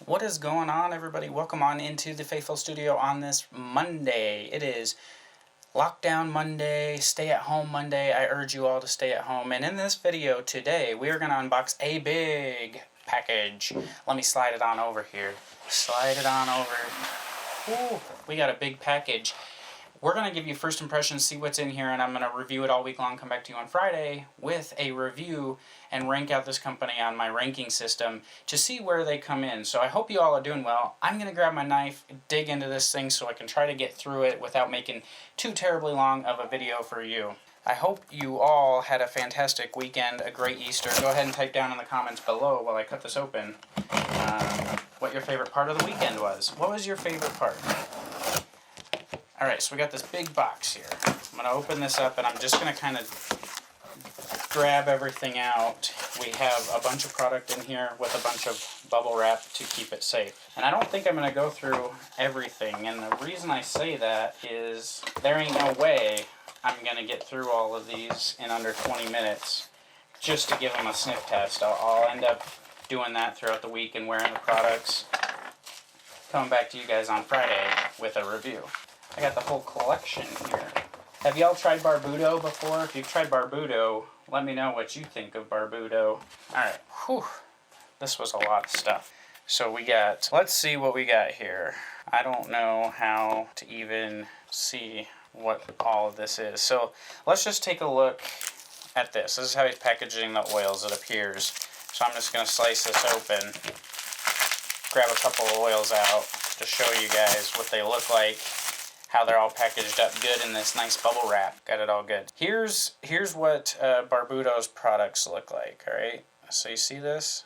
What is going on, everybody? Welcome on into the Faithful Studio on this Monday. It is Lockdown Monday, Stay at Home Monday. I urge you all to stay at home. And in this video today, we are going to unbox a big package. Let me slide it on over here. Slide it on over. Ooh, we got a big package. We're going to give you first impressions, see what's in here, and I'm going to review it all week long, come back to you on Friday with a review and rank out this company on my ranking system to see where they come in. So I hope you all are doing well. I'm going to grab my knife, dig into this thing so I can try to get through it without making too terribly long of a video for you. I hope you all had a fantastic weekend, a great Easter. Go ahead and type down in the comments below while I cut this open what your favorite part of the weekend was. What was your favorite part? Alright, so we got this big box here. I'm going to open this up and I'm just going to kind of grab everything out. We have a bunch of product in here with a bunch of bubble wrap to keep it safe. And I don't think I'm going to go through everything, and the reason I say that is there ain't no way I'm going to get through all of these in under 20 minutes just to give them a sniff test. I'll end up doing that throughout the week and wearing the products, coming back to you guys on Friday with a review. I got the whole collection here. Have y'all tried Barbudo before? If you've tried Barbudo, let me know what you think of Barbudo. Alright, whew. This was a lot of stuff. So we got, let's see what we got here. I don't know how to even see what all of this is. So let's just take a look at this. This is how he's packaging the oils, it appears. So I'm just going to slice this open, grab a couple of oils out to show you guys what they look like, how they're all packaged up good in this nice bubble wrap. Got it all good. Here's what Barbudo's products look like, alright? So you see this?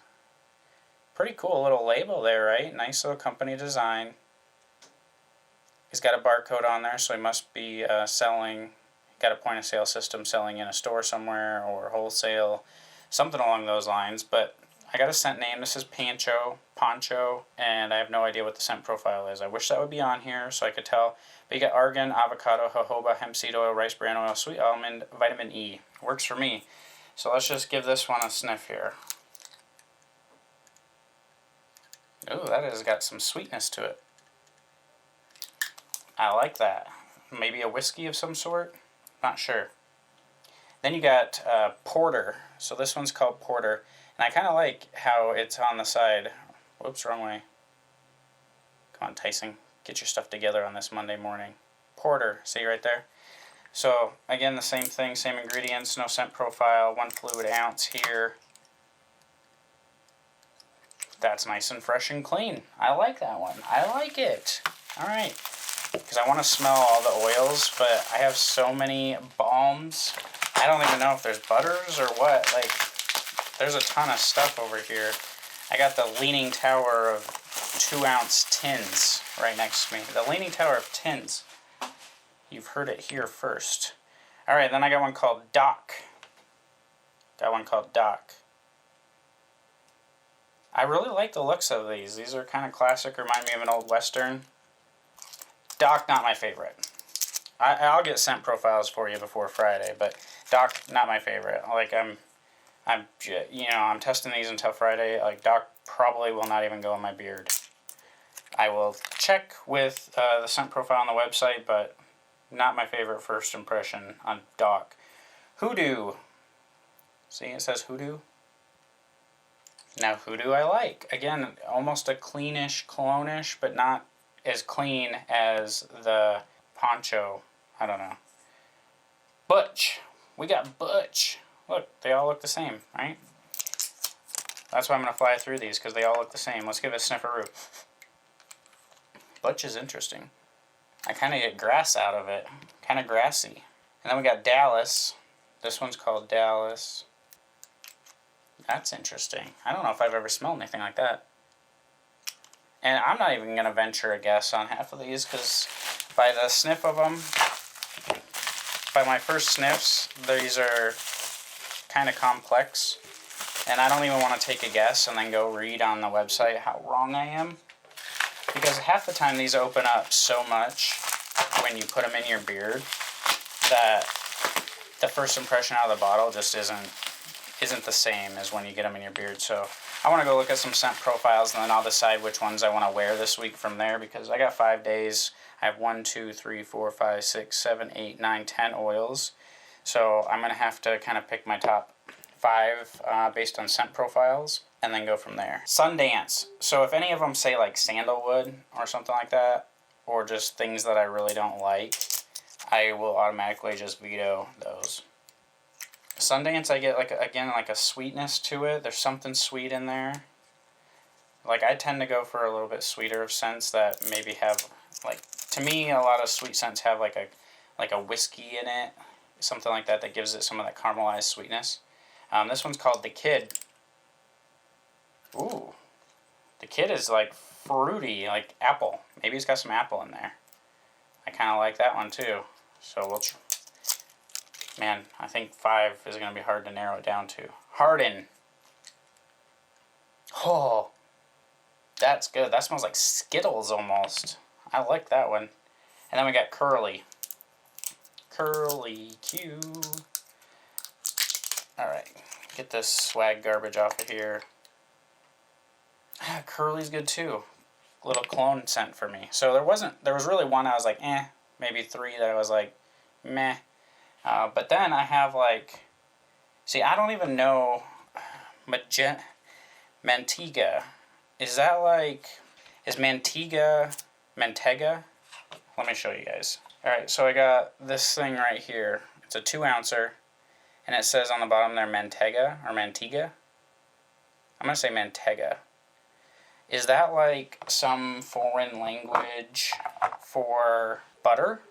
Pretty cool little label there, right? Nice little company design. He's got a barcode on there, so he must be selling, got a point of sale system selling in a store somewhere or wholesale, something along those lines. But I got a scent name. This is Poncho, and I have no idea what the scent profile is. I wish that would be on here so I could tell. But you got argan, avocado, jojoba, hemp seed oil, rice bran oil, sweet almond, vitamin E. Works for me. So let's just give this one a sniff here. Ooh, that has got some sweetness to it. I like that. Maybe a whiskey of some sort? Not sure. Then you got Porter. So this one's called Porter. And I kind of like how it's on the side. Whoops, wrong way. Come on, Tyson. Get your stuff together on this Monday morning. Porter, see right there? So, again, the same thing, same ingredients, no scent profile, 1 fluid ounce here. That's nice and fresh and clean. I like that one. I like it. Alright. Because I want to smell all the oils, but I have so many balms. I don't even know if there's butters or what. Like, there's a ton of stuff over here. I got the Leaning Tower of 2-ounce tins right next to me. The Leaning Tower of tins. You've heard it here first. Alright, then I got one called Doc. I really like the looks of these. These are kind of classic, remind me of an old Western. Doc, not my favorite. I'll get scent profiles for you before Friday, but Doc, not my favorite. Like, I'm testing these until Friday. Like, Doc probably will not even go in my beard. I will check with the scent profile on the website, but not my favorite first impression on Doc. Hoodoo. See, it says Hoodoo. Now, Hoodoo I like. Again, almost a cleanish, cologne-ish, but not as clean as the Poncho. I don't know. Butch. We got Butch. Look, they all look the same, right? That's why I'm going to fly through these, because they all look the same. Let's give it a snifferoo. Butch is interesting. I kind of get grass out of it. Kind of grassy. And then we got Dallas. This one's called Dallas. That's interesting. I don't know if I've ever smelled anything like that. And I'm not even going to venture a guess on half of these, because by the sniff of them, by my first sniffs, these are kind of complex. And I don't even want to take a guess and then go read on the website how wrong I am. Because half the time these open up so much when you put them in your beard that the first impression out of the bottle just isn't the same as when you get them in your beard. So I want to go look at some scent profiles, and then I'll decide which ones I want to wear this week from there, because I got 5 days. I have 1, 2, 3, 4, 5, 6, 7, 8, 9, 10 oils. So I'm going to have to kind of pick my top 5 based on scent profiles, and then go from there. Sundance. So if any of them say like sandalwood or something like that, or just things that I really don't like, I will automatically just veto those. Sundance, I get like a sweetness to it. There's something sweet in there. Like, I tend to go for a little bit sweeter of scents that maybe have, like, to me, a lot of sweet scents have like a whiskey in it, something like that gives it some of that caramelized sweetness. This one's called The Kid. Ooh, The Kid is like fruity, like apple. Maybe it's got some apple in there. I kind of like that one too. So we'll man, I think 5 is going to be hard to narrow it down to. Harden. Oh, that's good. That smells like Skittles almost. I like that one. And then we got Curly. Curly Q. Alright, get this swag garbage off of here. Curly's good too. Little cologne scent for me. So there was really one I was like, eh. Maybe 3 that I was like, meh. But then I have like, see, I don't even know, Mantega. Is that like, is Mantega? Let me show you guys. Alright, so I got this thing right here. It's a 2-ouncer, and it says on the bottom there Mantega, or Mantega. I'm going to say Mantega. Is that like some foreign language for butter?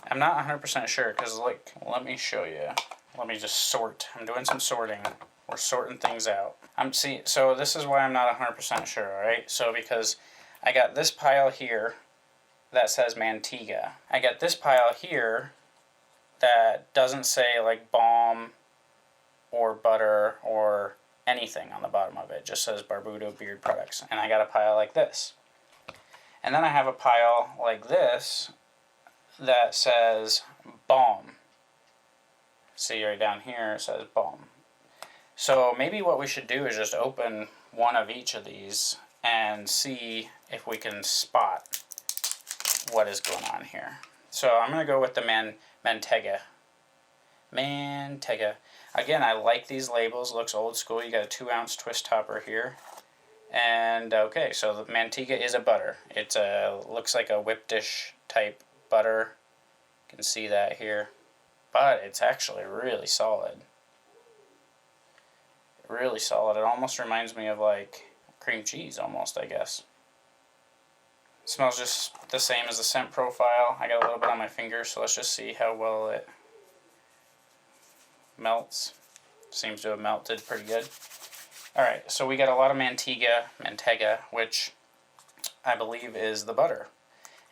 I'm not 100% sure, because like, let me show you. Let me just sort. I'm doing some sorting. We're sorting things out. So this is why I'm not 100% sure, alright? So because I got this pile here that says Mantega. I got this pile here that doesn't say like Balm or butter or anything on the bottom of it. It just says Barbudo beard products. And I got a pile like this. And then I have a pile like this that says Balm. See right down here it says Balm. So maybe what we should do is just open one of each of these and see if we can spot what is going on here. So I'm going to go with the Mantega. Mantega. Again, I like these labels. Looks old school. You got a 2-ounce twist topper here. And okay, so the Mantega is a butter. It's looks like a whipped-ish type butter. You can see that here. But it's actually really solid. Really solid. It almost reminds me of like cream cheese almost, I guess. It smells just the same as the scent profile. I got a little bit on my finger, so let's just see how well it melts. Seems to have melted pretty good. Alright, so we got a lot of Mantega, which I believe is the butter.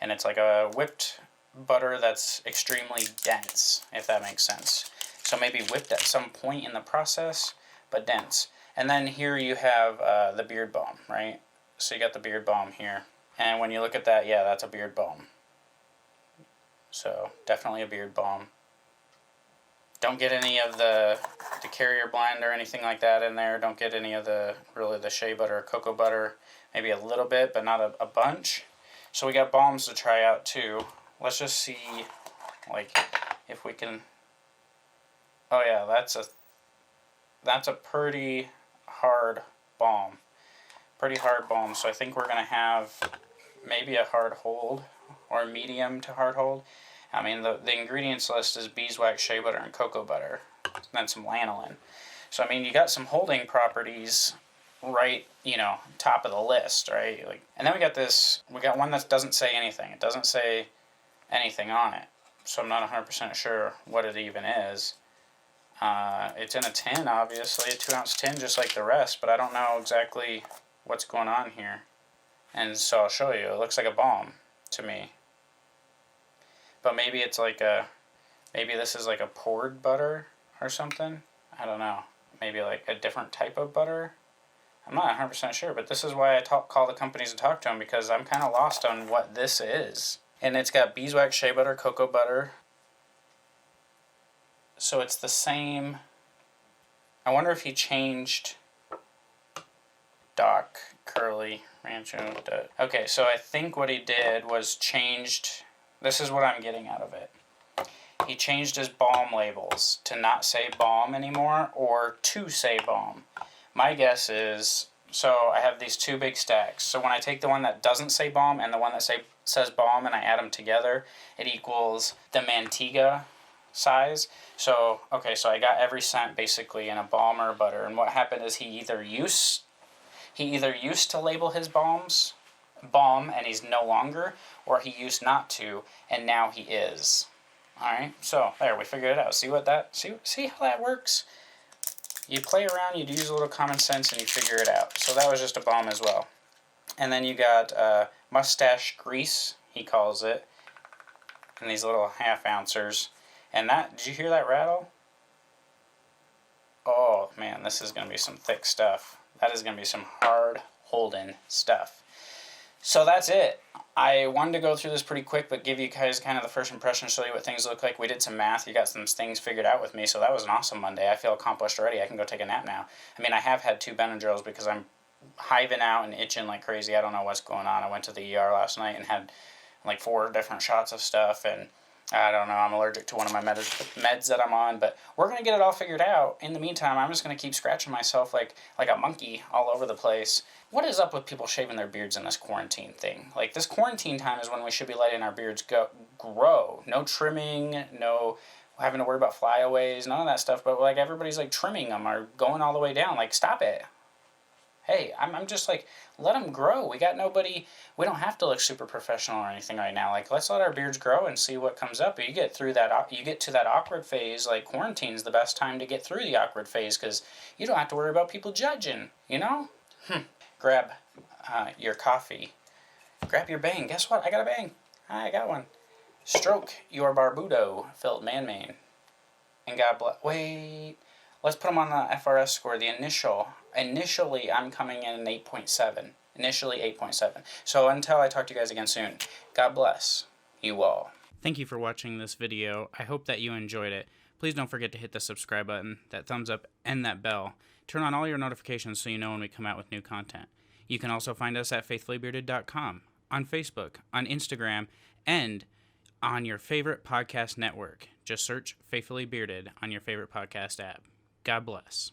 And it's like a whipped butter that's extremely dense, if that makes sense. So maybe whipped at some point in the process, but dense. And then here you have the beard balm, right? So you got the beard balm here. And when you look at that, yeah, that's a beard balm. So definitely a beard balm. Don't get any of the carrier blend or anything like that in there. Don't get any of the shea butter or cocoa butter. Maybe a little bit, but not a bunch. So we got balms to try out too. Let's just see, like, if we can. Oh yeah, that's a pretty hard balm. Pretty hard balm. So I think we're gonna have maybe a hard hold or medium to hard hold. I mean, the ingredients list is beeswax, shea butter, and cocoa butter, and then some lanolin. So I mean, you got some holding properties right, top of the list, right? Like, and then we got one that doesn't say anything. It doesn't say anything on it, so I'm not 100% sure what it even is. It's in a tin, obviously, a 2-ounce tin, just like the rest, but I don't know exactly what's going on here. And so I'll show you. It looks like a balm to me. But maybe it's like maybe this is like a poured butter or something. I don't know. Maybe like a different type of butter. I'm not 100% sure, but this is why I call the companies and talk to them, because I'm kind of lost on what this is. And it's got beeswax, shea butter, cocoa butter. So it's the same. I wonder if he changed Doc Curly Rancho. Okay, so I think what he did was changed. This is what I'm getting out of it. He changed his Balm labels to not say Balm anymore or to say Balm. My guess is, so I have these two big stacks. So when I take the one that doesn't say Balm and the one that says Balm and I add them together, it equals the Mantega size. So, okay, so I got every scent basically in a balm or a butter. And what happened is he either used to label his balms Balm and he's no longer, or he used not to and now he is. Alright, so there, we figured it out. See how that works? You play around, you use a little common sense, and you figure it out. So that was just a balm as well. And then you got mustache grease, he calls it, and these little half-ouncers. And that, did you hear that rattle? Oh, man, this is going to be some thick stuff. That is going to be some hard-holding stuff. So that's it. I wanted to go through this pretty quick, but give you guys kind of the first impression, show you what things look like. We did some math. You got some things figured out with me, so that was an awesome Monday. I feel accomplished already. I can go take a nap now. I mean, I have had 2 Benadryls because I'm hiving out and itching like crazy. I don't know what's going on. I went to the ER last night and had like 4 different shots of stuff, and I don't know, I'm allergic to one of my meds that I'm on, but we're going to get it all figured out. In the meantime, I'm just going to keep scratching myself like a monkey all over the place. What is up with people shaving their beards in this quarantine thing? Like, this quarantine time is when we should be letting our beards grow. No trimming, no having to worry about flyaways, none of that stuff, but like everybody's like trimming them or going all the way down. Like, stop it. Hey, I'm just like, let them grow. We got nobody, we don't have to look super professional or anything right now. Like, let's let our beards grow and see what comes up. But you get to that awkward phase, like quarantine's the best time to get through the awkward phase because you don't have to worry about people judging, you know? Grab your coffee. Grab your bang. Guess what? I got a bang. I got one. Stroke your Barbudo filled man. And God bless. Wait. Let's put them on the FRS score. The initially, I'm coming in an 8.7. Initially, 8.7. So until I talk to you guys again soon, God bless you all. Thank you for watching this video. I hope that you enjoyed it. Please don't forget to hit the subscribe button, that thumbs up, and that bell. Turn on all your notifications so you know when we come out with new content. You can also find us at faithfullybearded.com, on Facebook, on Instagram, and on your favorite podcast network. Just search Faithfully Bearded on your favorite podcast app. God bless.